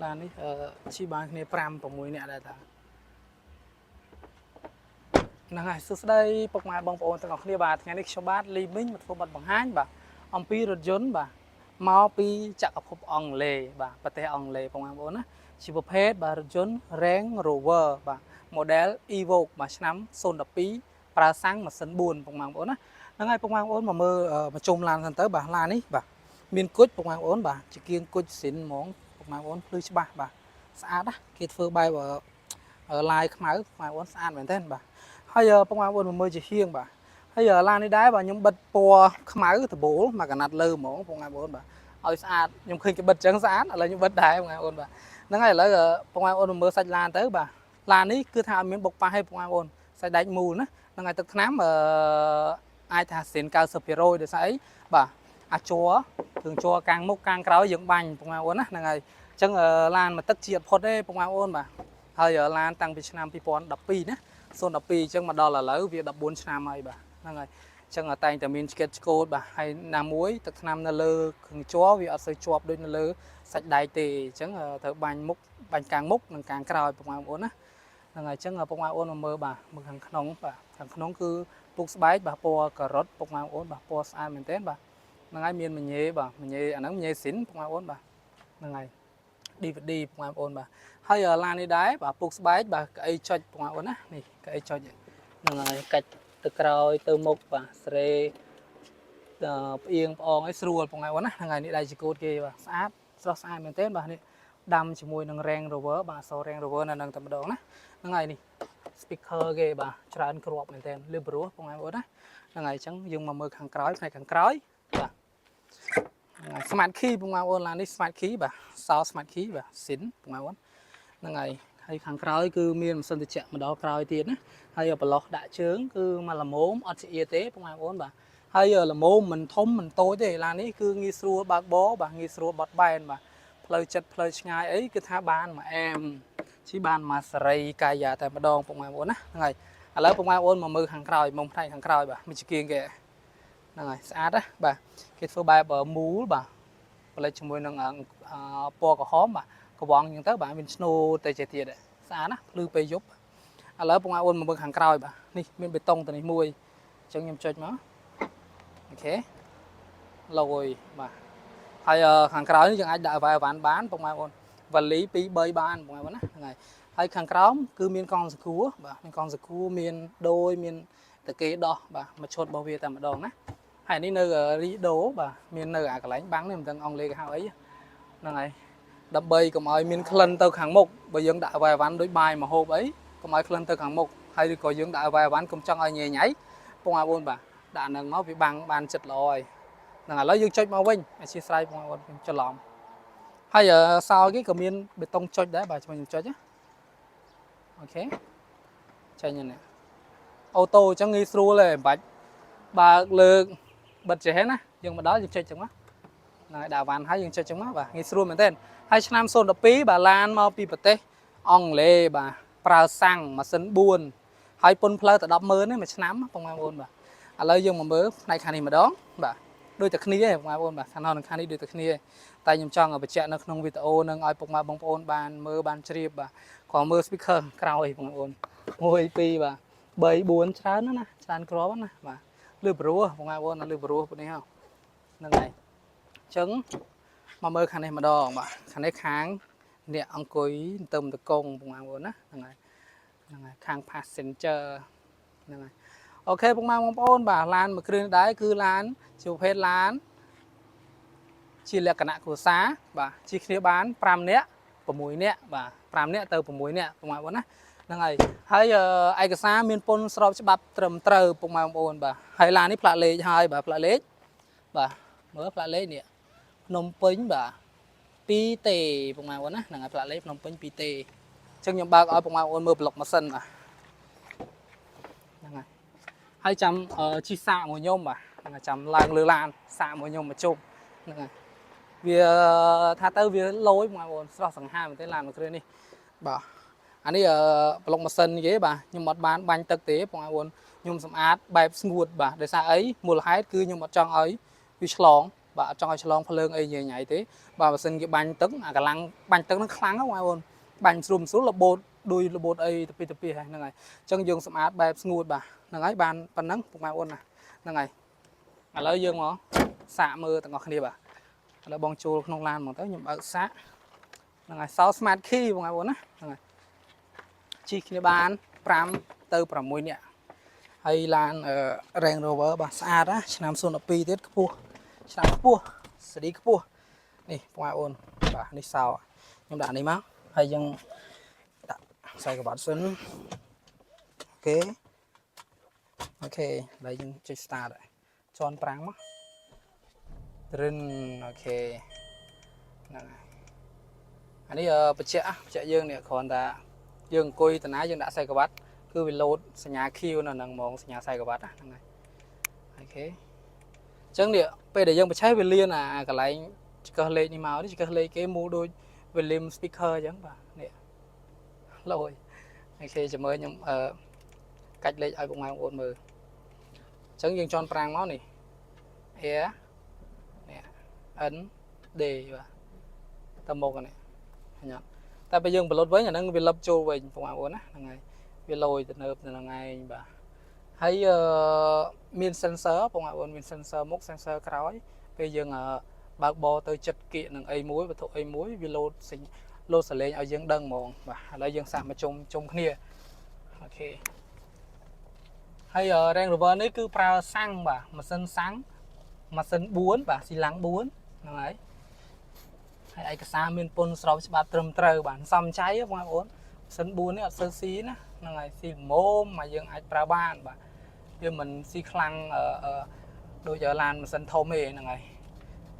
ឡាននេះជីបានគ្នា5 6នាក់ដែរតាហ្នឹងហើយសួស្តីពុកម៉ែបងប្អូនទាំងអស់គ្នាបាទថ្ងៃនេះខ្ញុំបាទលីមីងមកធ្វើបទបង្ហាញបាទអំពីរថយន្តបាទមកពីចក្រភពអង់គ្លេសបាទប្រទេសអង់គ្លេសបងប្អូនណាជាប្រភេទបាទរថយន្ត Range Rover បាទ model Evoque បាទឆ្នាំ012ប្រើសាំងម៉ាស៊ីន4បងប្អូនណាហ្នឹងហើយបងប្អូនមកមើលមកជុំឡានសិនទៅបាទឡាននេះបាទមានគុជបងប្អូនបាទជាគៀងគុជស៊ីនហ្មងបងប្អូនភ្លឺច្បាស់បាទស្អាតណាគេធ្វើបែបឡាយខ្មៅបងប្អូនស្អាតមែនទែនបាទហើយបងប្អូនមើលជាហៀងបាទហើយឡាននេះដែរបាទខ្ញុំបិទពណ៌ខ្មៅដបូលមកកណាត់លើហ្មងបងប្អូនបាទឲ្យស្អាតខ្ញុំឃើញគេបិទចឹងស្អាតឥឡូវខ្ញុំបិទដែរបងប្អូនបាទហ្នឹងហើយឥឡូវបងប្អូនមើលសាច់ឡានទៅបាទឡាននេះគឺថាអត់មានបុកប៉ះទេបងប្អូនសាច់ដែកមូលណាហ្នឹងហើយទឹកថ្នាំអាចថាសិន90%ដោយសារអីបាទអាចជ័រគ្រឿងជ័រកាំងមុខកាំងក្រោយយើងបាញ់បងប្អូនណាហ្នឹងហើយអញ្ចឹងឡានមកទឹកជាអត់ផុតទេបងប្អូនបាទហើយឡានតាំងពីឆ្នាំ2012ណា012អញ្ចឹងមកដល់ឥឡូវវា14ឆ្នាំហើយបាទហ្នឹងហើយអញ្ចឹងតែងតែមានឆ្កេតឆ្កូតបាទហើយណាមួយទឹកថ្នាំនៅលើគ្រឿងជ័រវាអត់សូវជាប់ដូចនៅលើសាច់ដែកទេអញ្ចឹងត្រូវបាញ់មុខបាញ់កាំងមុខនិងកាំងក្រោយបងប្អូនណាហ្នឹងហើយអញ្ចឹងបងប្អូនមកមើលបាទមើលខាងក្នុងបាទខាងក្នុងគឺពុកស្បែកបាទពណ៌ការ៉ុតបងប្អូនបាទពណ៌ស្អាតមែនទែនបាទហ្នឹងហើយមានមញ៉េបាទមញ៉េអាហ្នឹងមញ៉េស៊ីនបងប្អូនបាទហ្នឹងហើយ DVD បងប្អូនបាទហើយឡាននេះដែរបាទពុកស្បែកបាទក្អីចុចបងប្អូនណានេះក្អីចុចហ្នឹងហើយកាច់ទៅក្រោយទៅមុខបាទស្រេផ្អៀងផ្អងឲ្យស្រួលបងប្អូនណាហ្នឹងហើយនេះដៃជាកូតគេបាទស្អាតស្រស់ស្អាតមែនទែនបាទនេះដាំជាមួយនឹង Range Rover បាទអក្សរ Range Rover នៅនឹងតែម្ដងណាហ្នឹងហើយនេះ speaker គេបាទច្រើនគ្រាប់មែនទែនលឺព្រោះបងប្អូនណាហ្នឹងហើយអញ្ចឹងយើងមកមើលខាងក្រោយផ្នែកខាងក្រោយបាទSmart Key បងប្អូនឡាននេះ Smart Key បាទសោ Smart Key បាទស៊ីនបងប្អូនហ្នឹងហើយខាងក្រោយគឺមានម៉ាស៊ីនត្រជាក់ម្ដងក្រោយទៀតណាហើយប្រឡោះដាក់ជើងគឺមកល្មមអត់ជាទេបងប្អូនបាទហើយល្មមមិនធំមិនតូចទេឡាននេះគឺងាយស្រួលបើកបរបាទងាយស្រួលបត់បែនបាទផ្លូវចិត្តផ្លូវឆ្ងាយអីគឺថាបានមួយអែមជិះបានមួយសេរីកាយាតែម្ដងបងប្អូនណាហ្នឹងហើយឥឡូវបងប្អូនមកមើលខាងក្រោយមុំផ្នែកខាងក្រោយបាទមានជាគៀងគេហ្នឹងហើយស្អាតណាបាទគេធ្វើបែបមូលបាទផលិតជាមួយនឹងពណ៌ក្រហមបាទកវងអញ្ចឹងទៅបាទមានស្នូទៅជាទៀតស្អាតណាភ្លឺពេលយប់ឥឡូវបងប្អូនមកមើលខាងក្រោយបាទនេះមានបេតុងទៅនេះមួយអញ្ចឹងខ្ញុំចុចមកអូខេឡយបាទហើយខាងក្រោយនេះយើងអាចដាក់វាយវ៉ាន់បានបងប្អូនវ៉ាលី2 3បានបងប្អូនណាហ្នឹងហើយខាងក្រោមគឺមានកង់សង្គ្រោះបាទមានកង់សង្គ្រោះមានដូចមានតកេដោះបាទមួយឈុតរបស់វាតែម្ដងណាហើយនេះនៅរីដូបាទមាននៅអាកន្លែងបាំងនេះមិនដឹងអង់គ្លេសហៅអីហ្នឹងហើយដើម្បីកុំឲ្យមានក្លិនទៅខាងមុខបើយើងដាក់វាយវ៉ាន់ដូចបាយមហូបអីកុំឲ្យក្លិនទៅខាងមុខហើយឬក៏យើងដាក់វាយវ៉ាន់កុំចង់ឲ្យញ៉ៃញ៉ៃបងប្អូនបាទដាក់ហ្នឹងមកវាបាំងបានចិត្តល្អហើយហ្នឹងឥឡូវយើងចុចមកវិញអធិស្ឋានបងប្អូនខ្ញុំច្រឡំហើយសោគេក៏មានបេតុងចុចដែរបាទខ្ញុំចុចណាអូខេចេញនេះអូតូអញ្ចឹងងាយស្រួលទេមិនបាច់បើកលើកបិទចេះណាយើងមកដល់យើងចុចចឹងមកហ្នឹងហើយដាក់វ៉ាន់ហើយយើងចុចចឹងមកបាទងាយស្រួលមែនទែនហើយឆ្នាំ012បាទឡានមកពីប្រទេសអង់គ្លេសបាទប្រើសាំងម៉ាស៊ីន4ហើយពុនផ្លូវតែ100000ទេមួយឆ្នាំបងប្អូនបាទឥឡូវយើងមកមើលផ្នែកខាងនេះម្ដងបាទដូចតែគ្នាទេបងប្អូនបាទខាងនោះនិងខាងនេះដូចតែគ្នាតែខ្ញុំចង់បញ្ជាក់នៅក្នុងវីដេអូនឹងឲ្យពុកម៉ែបងប្អូនបានមើលបានជ្រាបបាទគ្រាន់មើល speaker ក្រោយបងប្អូន1 2បាទ3 4ច្រើនណាច្រើនគ្រាប់ណាបាទលឺព្រោះបងប្អូនលឺព្រោះនេះហ្នឹងហើយអញ្ចឹងមកមើលខាងនេះម្ដងបាទខាងនេះខាងអ្នកអង្គុយទៅតកងបងប្អូនណាហ្នឹងហើយខាង passenger ហ្នឹងហើយអូខេបងប្អូនបាទឡានមួយគ្រឿងដែរគឺឡានជាប្រភេទឡានជាលក្ខណៈគ្រួសារបាទជិះគ្នាបាន5នាក់6នាក់បាទ5នាក់ទៅ6នាក់បងប្អូនណាហ្នឹងហើយឯកសារមានពន្ធស្របច្បាប់ត្រឹមត្រូវពុកម៉ែបងប្អូនបាទហើយឡាននេះផ្លាកលេខហើយបាទផ្លាកលេខបាទមើលផ្លាកលេខនេះភ្នំពេញបាទ2ទេពុកម៉ែបងប្អូនណាហ្នឹងហើយផ្លាកលេខភ្នំពេញ2ទេអញ្ចឹងខ្ញុំបើកឲ្យពុកម៉ែបងប្អូនមើលប្លុកម៉ាស៊ីនបាទហ្នឹងហើយចាំជិះសាកមួយខ្ញុំបាទហ្នឹងចាំឡើងលើឡានសាកមួយខ្ញុំមកជុំហ្នឹងហើយវាថាទៅវាលយបងប្អូនស្រស់សង្ហាមែនទេឡានមួយគ្រឿងនេះបាទអានេះប្លុកម៉ាស៊ីនគេបាទខ្ញុំអត់បានបាញ់ទឹកទេបងប្អូនខ្ញុំសម្អាតបែបស្ងួតបាទដោយសារអីមូលហេតុគឺខ្ញុំអត់ចង់ឲ្យវាឆ្លង bà trong ai long phơi ấy như nhảy thế bà mà xin cái bánh tấn à cả lăng bánh tấn nó kháng á ngoài luôn bánh sùm xuống là bột đuôi là bột ấy tập hay này chân dương smart bài smooth bà này bàn bàn nắng ngoài luôn này à lấy dương nó xạ mưa tận ngọc kia bà là bong chua không lan mà tới nhưng ở xã này sau smart key ngoài luôn này chi kia bàn pram từ pram mùi nè hay là rèn rover bà xa đó làm xuân ở pi tiết cua làm cua xử lý cua nè ngoài ôn bà đi sao nhưng đã đi máu hay dân xài cái bát xuân ok ok đây dân chơi start rồi chọn prang mất rinh ok này anh ấy bật chạy dương này còn ta dương coi từ nãy dương đã xài cái bát cứ bị lột nhà kêu là nằng mong nhà xài cái bát á này ok chẳng địa bây giờ dân phảiใช้ về liên à cái lại cơ lên đi máu đi cơ lên cái mua đôi về liên speaker chẳng bà nè lôi ok chỉ mới nhưng cách lấy ai cũng ai ôn mờ chẳng dân tròn prang máu này é nè ấn đề và tầm một này nhá ta bây giờ phải lột với nhà năng về lập châu về phòng áo á ngày về lôi từ nợp từ ngày bà hay miền sensor phòng áo miền sensor mốc sensor cõi bây giờ bác bò tới chật kiện năng ấy muối và thuộc ấy muối về lột sẽ lên ở dương đằng mòn và lấy dương sạm mà chung kia ok hay đang rồi đấy cứ pra xăng bà mà sân sáng mà sân buồn bà xì lắng buồn này hay ai cái xa miền pôn sầu chỉ bắt trầm trời bản xăm cháy á mọi người sân buồn ấy sơ xí nữa này xì mồm mà dương ai pra ban bà giờ mình xì khăng đôi giờ lan mà sân thô mề này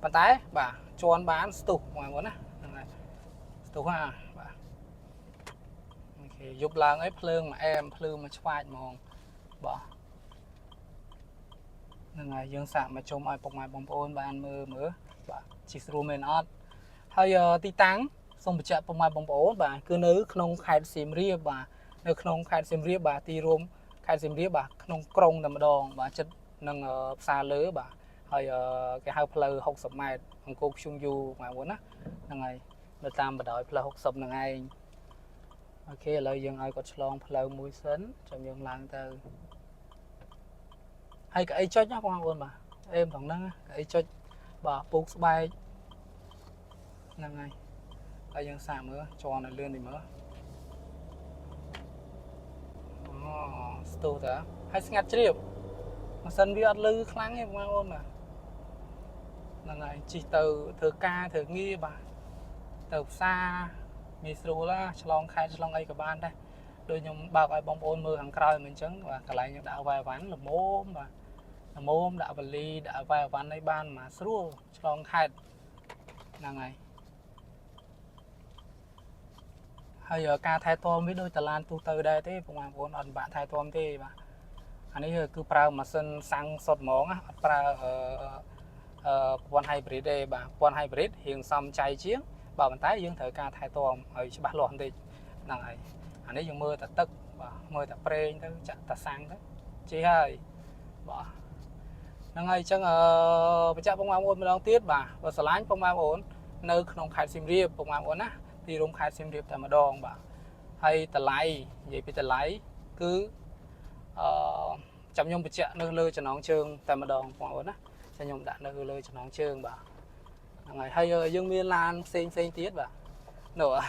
bàn tay bà cho ăn bán tủ mọi người này tủ ha bà ok giúp lang ấy phơi mà em phơi mà choai mòn bỏ này dương sạm mà trông ai bọc mai bóng ôn bàn mưa bà chỉ rumen ớt hay tí tăng xong bật bóng mai bóng ôn bà cứ nữ không khai xìm riêng bà nữ không khai xìm riêng bà tí rôm khai xìm riêng bà không krong nằm đòn bà chất nâng xa lứa bà hay cái hai phơi học sập mai thằng cô chung du ngoài muốn á này người ta mà đợi phơi học sập là ngay ok lời dương ai có long phơi mũi sến trong dương lang từ hay cái cho nhá con luôn mà em thằng năng cái cho bà buộc bay là ngày bây giờ xả nữa cho này lên thì mới sto đó hay ngắt chịu mà sân bị ăn lư kháng em con luôn mà là ngày chỉ từ thử ca thử nghi bà từ xa mi sưu là long khai long ấy của bạn đây đôi nhung bao cái bóng ôn mưa hàng cày mình chứng và cả lại những đạo vài ván là mốm và mồm đã vật ly đã vài vánในบ้านmà sưu long khai là ngày hay giờ ca thái tôm với đôi tà lan tu từ đây thế cũng muốn ăn bạn thái tôm thế mà anh ấy cứ prao mà sân sang sọt món á prao quan hybrid đây bà quan hybrid hiện xong chạy chiến bảo mình tái dương thời ca thái tôm ở bắt loạn thì là ngày anh ấy dùng mưa ta tức và mưa ta pre tới chặt ta sang đấy chị ơi bỏ năng ngày chẳng bây giờ phong ôn mình đang tiết bà và slide phong ôn nơi không khai sim riêng phong ôn á thì rung khai sim riêng tại mà đòn bà hay ta lại vậy bị ta lại cứ chậm nhung bị chẹn nơi lơ cho nó trường tại mà đòn phong ôn á cho nhung đã nơi lơ cho nó trường bà ngày hay dương miên lan xinh tiết bà nữa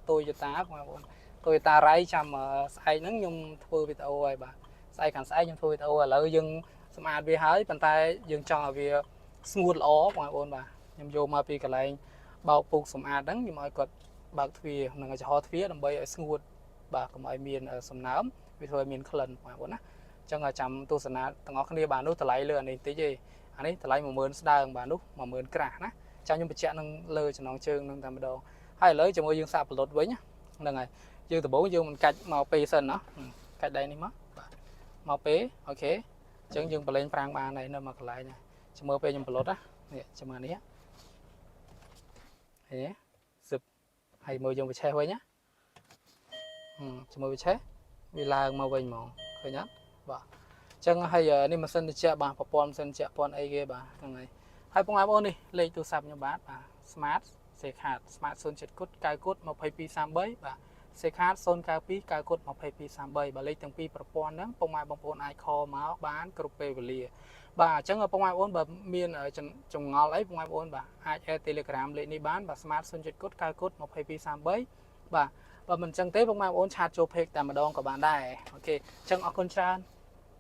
tôi cho tá phong ôn tôi ta rái chăm sai nắng nhung thôi bị tao rồi bà sai càng sai nhung thôi tao là dươngสมาร์ทวีหายปันท้ายยังจอวีสมูทล้อมาโอนบ่ยังโยมาปีกันไรเบาปลูกสมาร์ทดังยังไม่กดบางทวีนั่งจะหอทวีลำใบสมูทบ่ก็ไม่มีสมน้ำวิธีมีคลันมาโอนนะจังจำตัวสนาตั้งออกนี้บานุตะไลเลยนี่ตีเจอันนี้ตะไลมาเมินสดางบานุมาเมินกระนะจังยังไปเจาะนั่งเลยจะน้องเชิงนั่งทำมาดองให้เลยจะมายังสาบรถไว้เนี่ยนั่งไงยังแต่โบ้ยังมันกัดมาปีสันเนาะกัดได้นี่มั้งมาปีโอเคchẳng dừng lên prang ba này nơi mà lại này cho mơ về nhầm lót á nè cho mà này thế sụp hay mơ dùng bị che thôi nhá cho mơ bị che vì là mơ về mỏng thôi nhá bà chẳng hay giờ nên mà sân che bà pon sân che pon ai ghê bà thằng này ហើយបងប្អូននេះលេខទូរស័ព្ទខ្ញុំបាទបាទ Smart សេខាត Smart 07គុត9គុត2233បាទសេខាត092 9គុត2233បាទលេខទាំងពីរប្រព័ន្ធហ្នឹងពុកម៉ែបងប្អូនអាចខលមកបានគ្រប់ពេលវេលាបាទអញ្ចឹងពុកម៉ែបងប្អូនបើមានចម្ងល់អីពុកម៉ែបងប្អូនបាទអាច add Telegram លេខនេះបានបាទ Smart 07គុត9គុត2233បាទបើមិនអញ្ចឹងទេពុកម៉ែបងប្អូនឆាតចូល page តែម្ដងក៏បានដែរអូខេអញ្ចឹងអរគុណច្រើន